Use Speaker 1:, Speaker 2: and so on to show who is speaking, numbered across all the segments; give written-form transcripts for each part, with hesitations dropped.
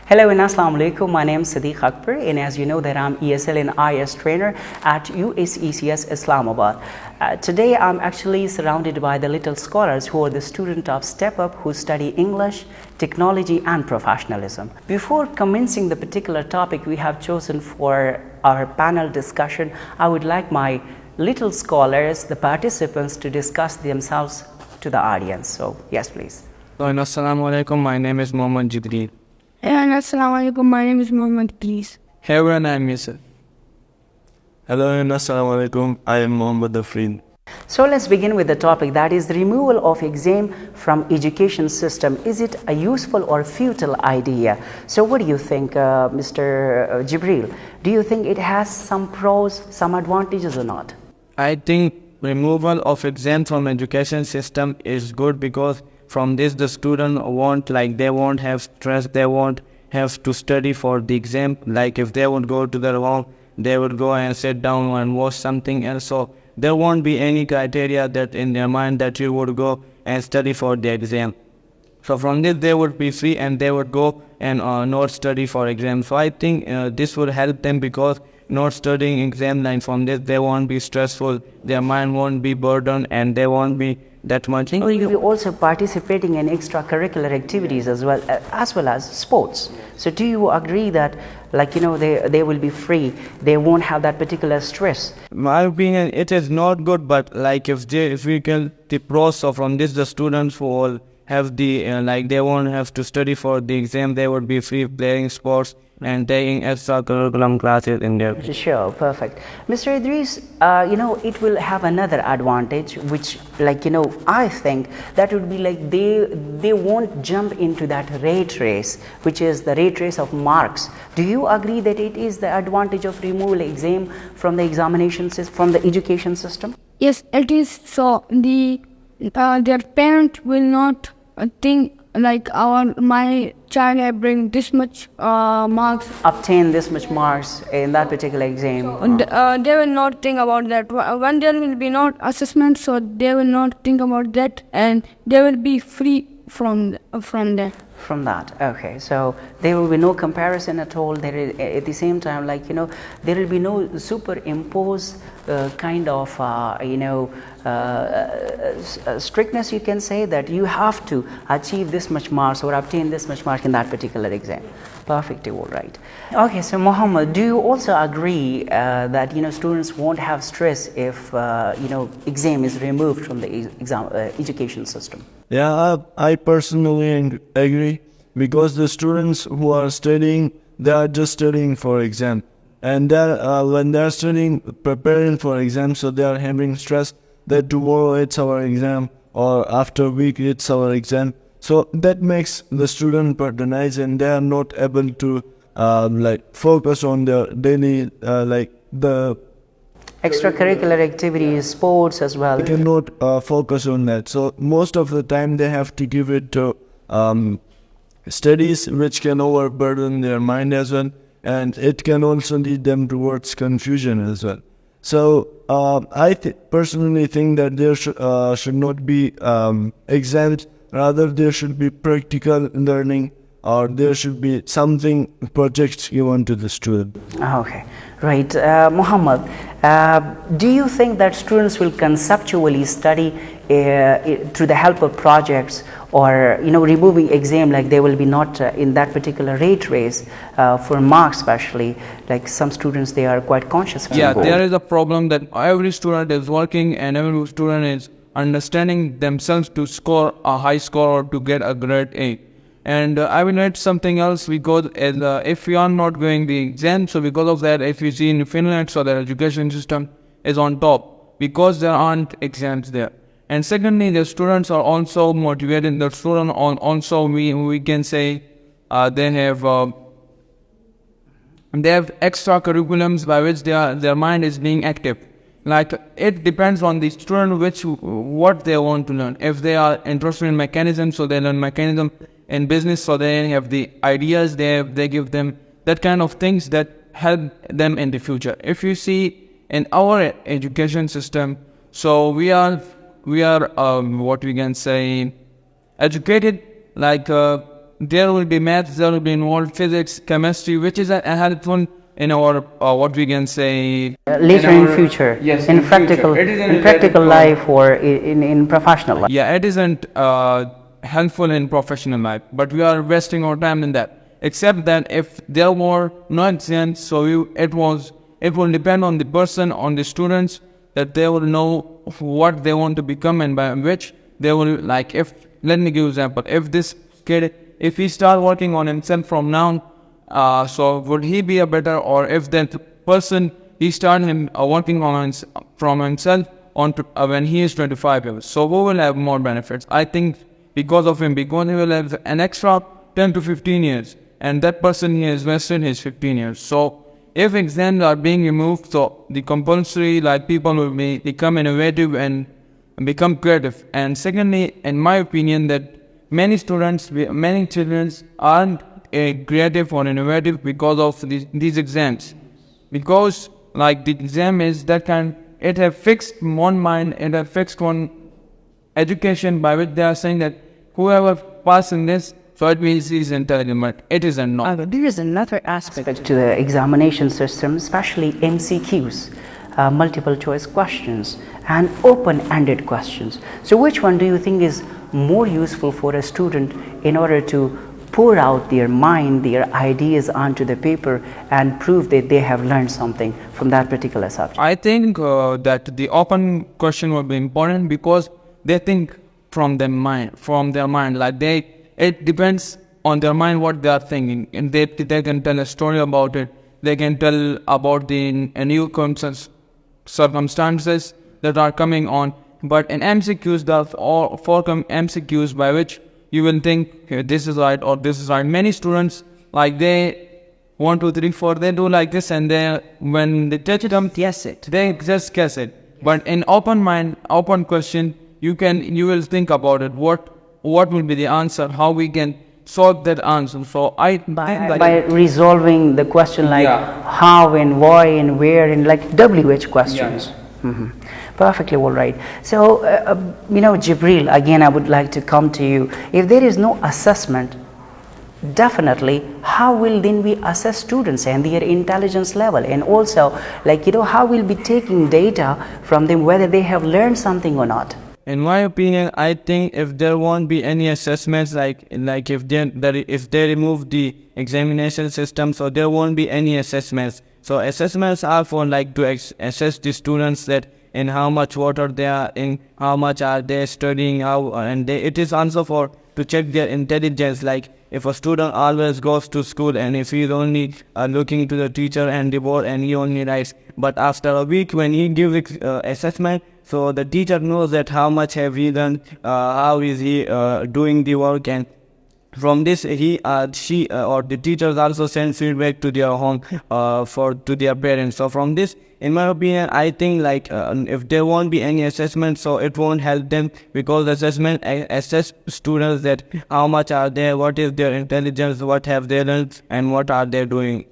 Speaker 1: Hello and Assalamu alaikum. My name is Siddiq Akbar, and as you know that I'm ESL and IS trainer at USECS Islamabad. Today I'm actually surrounded by the little scholars who are the student of Step Up who study English, technology and professionalism. Before commencing the particular topic we have chosen for our panel discussion, I would like my little scholars, the participants, to discuss themselves to the audience. So yes, please.
Speaker 2: Assalamu alaikum, my name is Mohammed Jebreel.
Speaker 3: And Assalamu alaikum, my name is Mohammed, please.
Speaker 2: Hey everyone, I am Yusuf.
Speaker 4: Hello and Assalamu alaikum, I am Mohammed Afreen.
Speaker 1: So let's begin with the topic, that is the removal of exam from education system. Is it a useful or futile idea? So what do you think, Mr. Jebreel? Do you think it has some pros, some advantages or not?
Speaker 2: I think removal of exam from education system is good because from this the student they won't have stress, they won't have to study for the exam. Like if they would go to their home, they would go and sit down and watch something else. So there won't be any criteria that in their mind that you would go and study for the exam. So from this they would be free and they would go and not study for exam. So I think this would help them because not studying exam line, from this they won't be stressful, their mind won't be burdened and they won't be that much.
Speaker 1: Will you be also participating in extracurricular activities as well as sports? So do you agree that they will be free, they won't have that particular stress?
Speaker 2: My opinion, it is not good, but if we get the pros, so from this the students will have the they won't have to study for the exam, they would be free playing sports and taking extracurriculum classes in there.
Speaker 1: Sure, perfect. Mr. Idris, it will have another advantage, which I think that would be they won't jump into that rat race, which is the rat race of marks. Do you agree that it is the advantage of removal exam from the examination system, from the education system?
Speaker 3: Yes, it is so. Their parent will not think my child have bring this much marks,
Speaker 1: obtain this much marks in that particular exam.
Speaker 3: They will not think about that. When there will be not assessment, so they will not think about that, and they will be free from that.
Speaker 1: From that, okay. So there will be no comparison at all. There is, at the same time, there will be no superimposed kind of strictness. You can say that you have to achieve this much marks or obtain this much mark in that particular exam. Perfectly all right. Okay, so Mohammed, do you also agree that students won't have stress if exam is removed from the education system?
Speaker 4: Yeah, I personally agree because the students who are studying, they are just studying for exam. And when they are studying, preparing for exam, so they are having stress that tomorrow it's our exam or after a week it's our exam. So that makes the student burdenized and they are not able to focus on their daily the
Speaker 1: extracurricular activities, sports as well.
Speaker 4: They cannot focus on that. So most of the time they have to give it to studies, which can overburden their mind as well, and it can also lead them towards confusion as well. So I personally think that there should not be exams, rather there should be practical learning, or there should be something projects given to the student.
Speaker 1: Okay, right. Muhammad, do you think that students will conceptually study through the help of projects, or removing exam, they will be not in that particular rate race for marks, especially some students, they are quite conscious.
Speaker 2: Yeah, there is a problem that every student is working and every student is understanding themselves to score a high score or to get a grade A. And I will add something else, because if we are not going the exam, so because of that, if you see in Finland, so their education system is on top because there aren't exams there. And secondly, the students are also motivated. The student also, we can say they have extra curriculums by which their mind is being active. It depends on the student what they want to learn. If they are interested in mechanism, so they learn mechanism. In business, so they have the ideas, they give them that kind of things that help them in the future. If you see in our education system, so we are what we can say educated there will be maths, there will be involved physics, chemistry, which is helpful in our what we can say
Speaker 1: later in future,
Speaker 2: yes,
Speaker 1: in practical,
Speaker 2: future. It is
Speaker 1: in practical life or in professional life.
Speaker 2: Yeah, it isn't helpful in professional life, but we are wasting our time in that. Except that if there were no exams, so it will depend on the person, on the students, that they will know what they want to become, and by which they will, like, if, let me give you an example, if this kid, if he start working on himself from now, so would he be a better, or if that person, he start him working on from himself on to, when he is 25 years, so who will have more benefits? I think because of him, because he will have an extra 10 to 15 years, and that person, he has wasted his 15 years. So if exams are being removed, so the compulsory, like, people will become innovative and become creative. And secondly, in my opinion, that many students, many children aren't creative or innovative because of these exams. Because, like, the exam is that kind, it have fixed one mind, it have fixed one education, by which they are saying that whoever passes in this, so it means he is intelligent, but it is not.
Speaker 1: There is another aspect to the examination system, especially MCQs, multiple choice questions and open-ended questions. So which one do you think is more useful for a student in order to pour out their mind, their ideas onto the paper and prove that they have learned something from that particular subject?
Speaker 2: I think that the open question will be important, because they think from their mind, like it depends on their mind what they are thinking, and they can tell a story about it, they can tell about the new circumstances that are coming on. But in MCQs, there are 4 MCQs by which you will think, okay, this is right or this is right. Many students, like, they 1, 2, 3, 4, they do like this, and they, when they touch them,
Speaker 1: Guess it.
Speaker 2: they just guess it. But in open mind, open question, you will think about it. What will be the answer? How we can solve that answer? So
Speaker 1: by resolving the question, like, how and why and where, and like WH questions. Perfectly all right. So Jebreel, again I would like to come to you. If there is no assessment, definitely how will then we assess students and their intelligence level, and also, like, how we'll be taking data from them whether they have learned something or not?
Speaker 2: In my opinion, I think if there won't be any assessments, like if they remove the examination system, so there won't be any assessments. So assessments are for, like, to assess the students, that in how much water they are in, how much are they studying, it is also for to check their intelligence. Like, if a student always goes to school and if he is only looking to the teacher and the board and he only writes, but after a week when he gives assessment, so the teacher knows that how much have he done, how is he doing the work, and from this she or the teachers also send feedback to their home to their parents. So from this, in my opinion, I think, like, if there won't be any assessment, so it won't help them, because assessment assess students that how much are they, what is their intelligence, what have they learned, and what are they doing.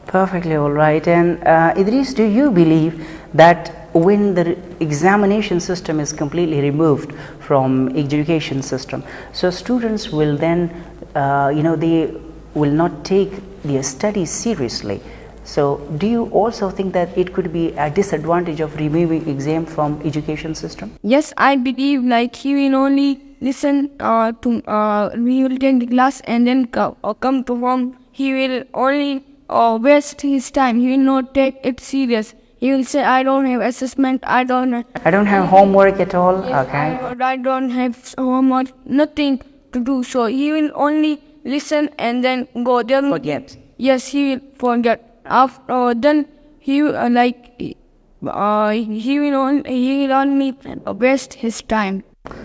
Speaker 1: Perfectly all right. And Idris, do you believe that when the examination system is completely removed from education system, so students will then they will not take their studies seriously? So do you also think that it could be a disadvantage of removing exam from education system?
Speaker 3: Yes, I believe, like, he will only listen we will take the class and then come to home. He will only waste his time. He will not take it serious. He will say, I don't have assessment, I don't
Speaker 1: have homework at all.
Speaker 3: Yes,
Speaker 1: Okay.
Speaker 3: I don't have homework, nothing to do. So he will only listen and then go there.
Speaker 1: Forget.
Speaker 3: Yes, he will forget. After then he will he will only waste his time.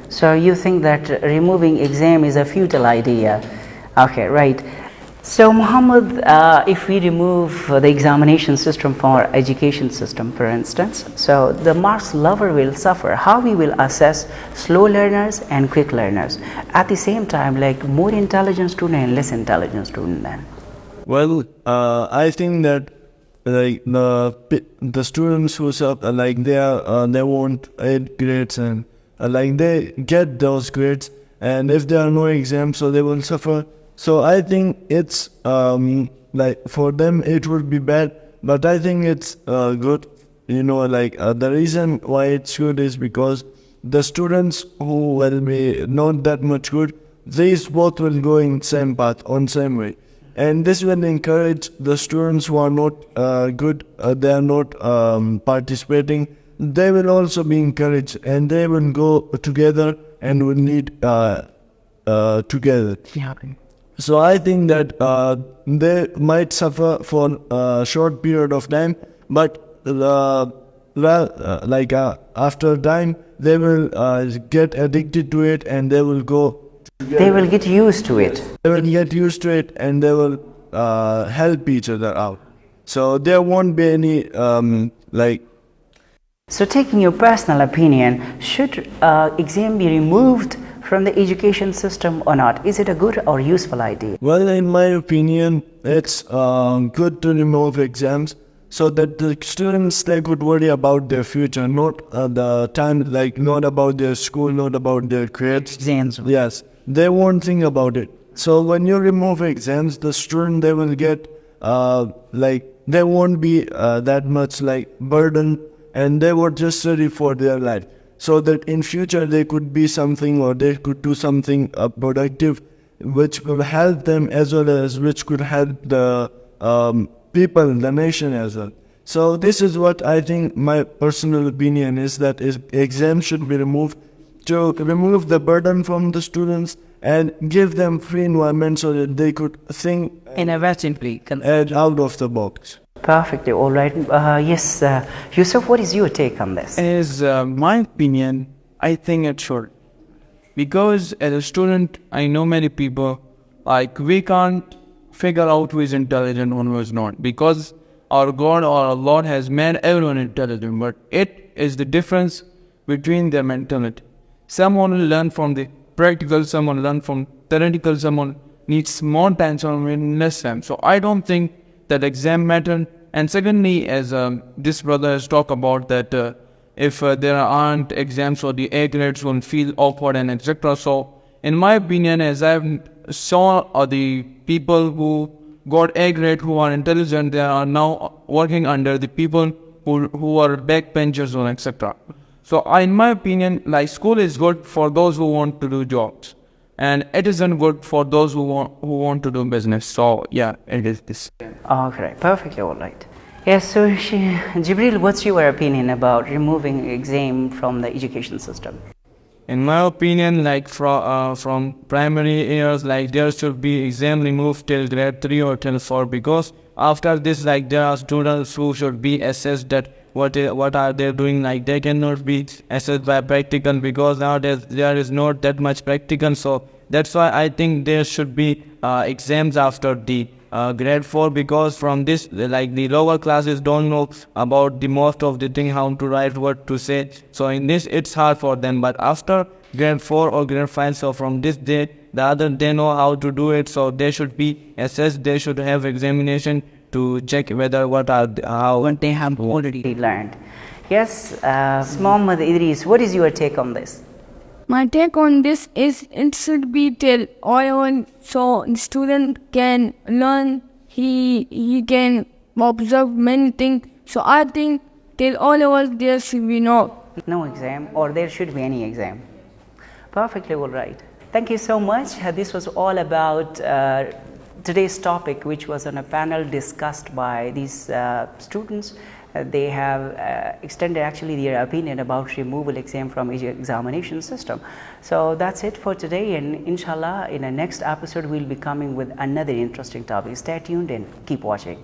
Speaker 1: So you think that removing exam is a futile idea? Okay, right. So Muhammad, if we remove the examination system from our education system, for instance, so the marks lover will suffer. How we will assess slow learners and quick learners? At the same time, like, more intelligent student and less intelligent student then?
Speaker 4: Well, I think that, like, the students who they want 8 grades, and like they get those grades, and if there are no exams, so they will suffer So I think it's like for them it would be bad, but I think it's good. The reason why it's good is because the students who will be not that much good, these both will go in same path on same way, and this will encourage the students who are not good. They are not participating. They will also be encouraged, and they will go together and will lead together.
Speaker 1: Yeah.
Speaker 4: So I think that they might suffer for a short period of time, but after time they will get addicted to it, and they will go.
Speaker 1: They will get used to it.
Speaker 4: They will get used to it, and they will help each other out. So there won't be any
Speaker 1: So taking your personal opinion, should exam be removed from the education system or not? Is it a good or useful idea?
Speaker 4: Well, in my opinion, it's good to remove exams so that the students, they could worry about their future, not the time, not about their school, not about their grades.
Speaker 1: Exams.
Speaker 4: Yes, they won't think about it. So when you remove exams, the student, they will get they won't be that much burden, and they would just study for their life, so that in future they could be something, or they could do something productive, which could help them as well as which could help the people, the nation as well. So this is what I think my personal opinion is, that exams should be removed to remove the burden from the students and give them free environment so that they could think
Speaker 1: Innovatively.
Speaker 4: out of the box.
Speaker 1: Perfectly, all right. Yes, Yusuf, what is your take on this?
Speaker 2: As my opinion, I think it should. Because as a student, I know many people, we can't figure out who is intelligent and who is not. Because our God or our Lord has made everyone intelligent, but it is the difference between their mentality. Someone will learn from the practical, someone will learn from theoretical, someone needs more time, someone less time. So I don't think that exam matter. And secondly, as this brother has talked about that if there aren't exams, or the A grades will feel awkward and etc. So in my opinion, as I've saw the people who got A grade, who are intelligent, they are now working under the people who are backbenchers or etc. So in my opinion, school is good for those who want to do jobs, and it isn't good for those who want to do business. So yeah, it is this.
Speaker 1: Okay, perfectly, all right. Yes, so Jebreel, what's your opinion about removing exam from the education system?
Speaker 2: In my opinion, from primary years, there should be exam removed till grade 3 or till 4, because after this, there are students who should be assessed that what are they doing. They cannot be assessed by practical, because nowadays there is not that much practical. So that's why I think there should be exams after the grade 4, because from this, the lower classes don't know about the most of the thing, how to write, what to say. So in this, it's hard for them. But after grade 4 or grade 5, so from this day, they know how to do it. So they should be assessed. They should have examination to check whether what they have already
Speaker 1: learned. Yes, Mohammed Idris, what is your take on this?
Speaker 3: My take on this is it should be till all, so the student can learn, he can observe many things. So I think till all over there should be no
Speaker 1: exam, or there should be any exam. Perfectly all right. Thank you so much. This was all about today's topic, which was on a panel discussed by these students. They have extended actually their opinion about removal exam from examination system. So that's it for today, and inshallah in the next episode we'll be coming with another interesting topic. Stay tuned and keep watching.